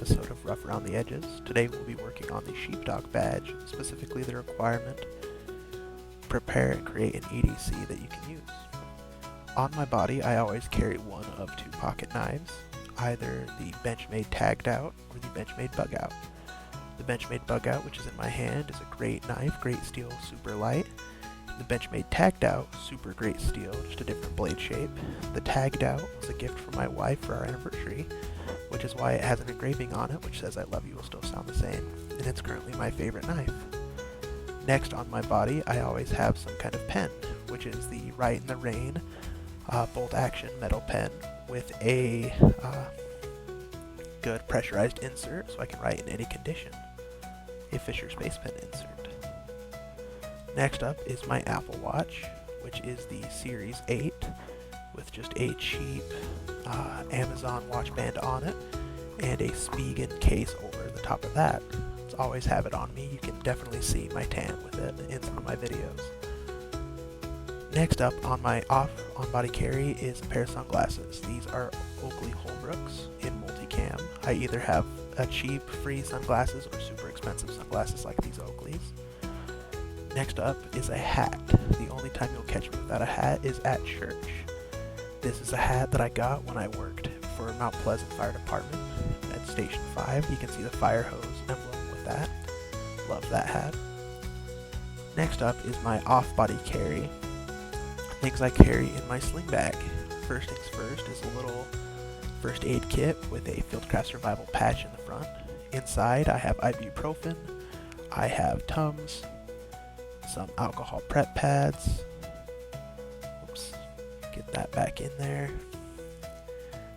episode of Rough Around the Edges. Today we'll be working on the Sheepdog Badge, specifically the requirement: prepare and create an EDC that you can use. On my body, I always carry one of two pocket knives, either the Benchmade Taggedout or the Benchmade Bugout. The Benchmade Bugout, which is in my hand, is a great knife, great steel, super light. The Benchmade Taggedout, super great steel, just a different blade shape. The Taggedout was a gift from my wife for our anniversary, which is why it has an engraving on it which says "I love you" will still sound the same, and it's currently my favorite knife. Next on my body, I always have some kind of pen, which is the Rite in the Rain bolt action metal pen with a good pressurized insert so I can write in any condition. A Fisher Space Pen insert. Next up is my Apple Watch, which is the Series 8 with just a cheap Amazon watch band on it and a Spigen case over the top of that. I always have it on me. You can definitely see my tan with it in some of my videos. Next up on my on-body carry is a pair of sunglasses. These are Oakley Holbrooks in multicam. I either have a cheap free sunglasses or super expensive sunglasses like these Oakleys. Next up is a hat. The only time you'll catch me without a hat is at church. This is a hat that I got when I worked for Mount Pleasant Fire Department at Station 5. You can see the fire hose emblem with that. Love that hat. Next up is my off-body carry. Things I carry in my sling bag. First things first is a little first aid kit with a Fieldcraft Survival patch in the front. Inside I have ibuprofen, I have Tums, some alcohol prep pads, oops, get that back in there,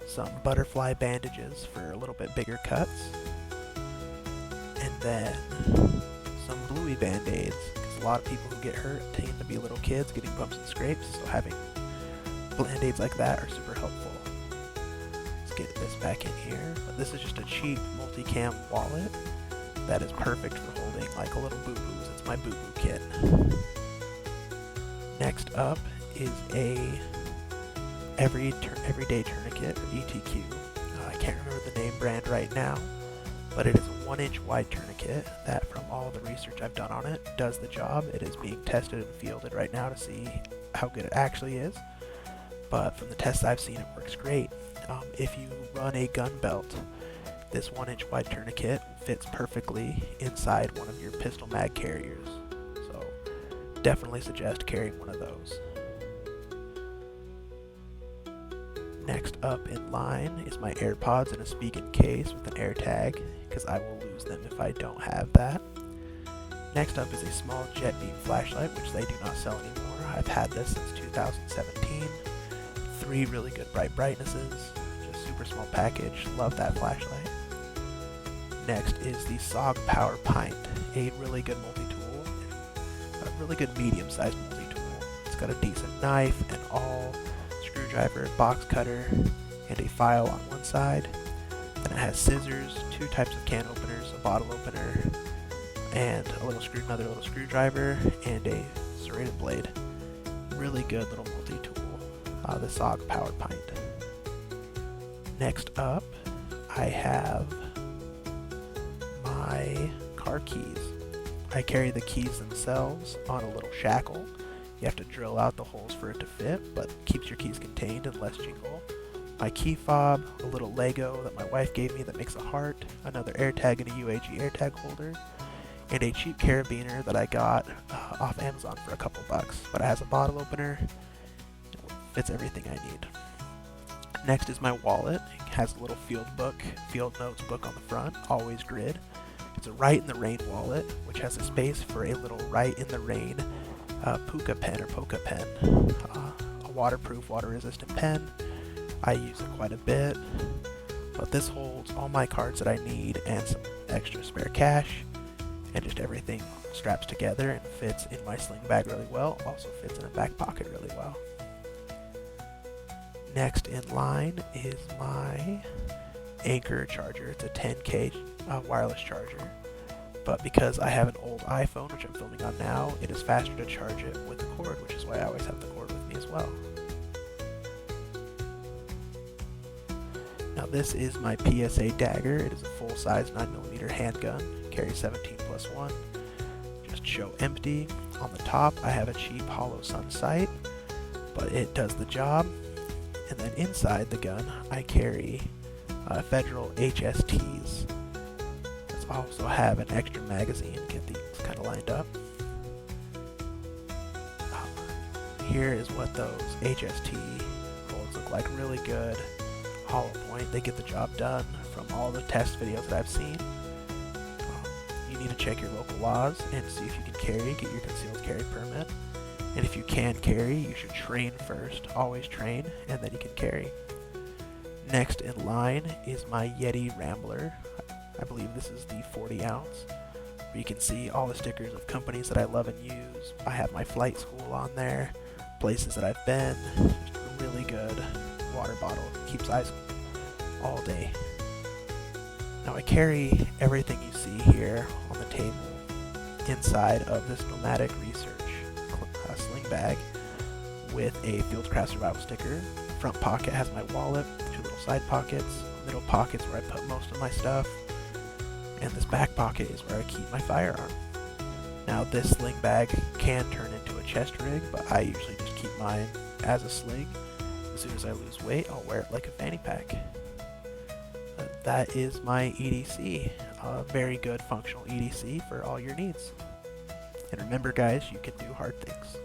some butterfly bandages for a little bit bigger cuts, and then some bluey band-aids, because a lot of people who get hurt tend to be little kids getting bumps and scrapes, so having band-aids like that are super helpful. Let's get this back in here. This is just a cheap multicam wallet that is perfect for holding like a little boo-boos. It's my boo-boo kit. Next up is a everyday tourniquet, or ETQ. I can't remember the name brand right now, but it is a 1-inch wide tourniquet that, from all the research I've done on it, does the job. It is being tested and fielded right now to see how good it actually is, but from the tests I've seen, it works great. If you run a gun belt, this 1-inch wide tourniquet fits perfectly inside one of your pistol mag carriers, so definitely suggest carrying one of those. Next up in line is my Airpods in a Spigen case with an Airtag, because I will lose them if I don't have that. Next up is a small Jetbeam Flashlight, which they do not sell anymore. I've had this since 2017. 3 really good bright brightnesses, just super small package, love that flashlight. Next is the SOG PowerPint, a really good multi-tool, a really good medium-sized multi-tool. It's got a decent knife, an awl, screwdriver, box cutter, and a file on one side. Then it has scissors, 2 types of can openers, a bottle opener, and another little screwdriver, and a serrated blade. Really good little multi-tool, the SOG PowerPint. Next up, I have my car keys. I carry the keys themselves on a little shackle. You have to drill out the holes for it to fit, but keeps your keys contained and less jingle. My key fob, a little Lego that my wife gave me that makes a heart, another AirTag and a UAG AirTag holder, and a cheap carabiner that I got off Amazon for a couple bucks, but it has a bottle opener, it fits everything I need. Next is my wallet. It has a little field notes book on the front, always grid. It's a Rite in the Rain wallet, which has a space for a little Rite in the Rain Pokka Pen, a waterproof, water-resistant pen. I use it quite a bit, but this holds all my cards that I need and some extra spare cash, and just everything straps together and fits in my sling bag really well, also fits in a back pocket really well. Next in line is my Anker Charger. It's a 10K wireless charger, but because I have an old iPhone, which I'm filming on now, it is faster to charge it with the cord, which is why I always have the cord with me as well. Now this is my PSA Dagger. It is a full-size 9mm handgun. Carries 17+1. Just show empty. On the top I have a cheap Holosun sight, but it does the job. And then inside the gun I carry Federal HSTs. Let's also have an extra magazine. Get these kind of lined up. Here is what those HST bullets look like. Really good. Hollow point. They get the job done from all the test videos that I've seen. You need to check your local laws and see if you can carry. Get your concealed carry permit. And if you can carry, you should train first. Always train, and then you can carry. Next in line is my Yeti Rambler. I believe this is the 40 ounce. You can see all the stickers of companies that I love and use. I have my flight school on there, places that I've been. Just a really good water bottle. Keeps ice all day. Now I carry everything you see here on the table inside of this nomadic research sling bag with a Fieldcraft Survival sticker. Front pocket has my wallet, 2 little side pockets, middle pockets where I put most of my stuff, and this back pocket is where I keep my firearm. Now this sling bag can turn into a chest rig, but I usually just keep mine as a sling. As soon as I lose weight, I'll wear it like a fanny pack. That is my EDC. A very good functional EDC for all your needs. And remember guys, you can do hard things.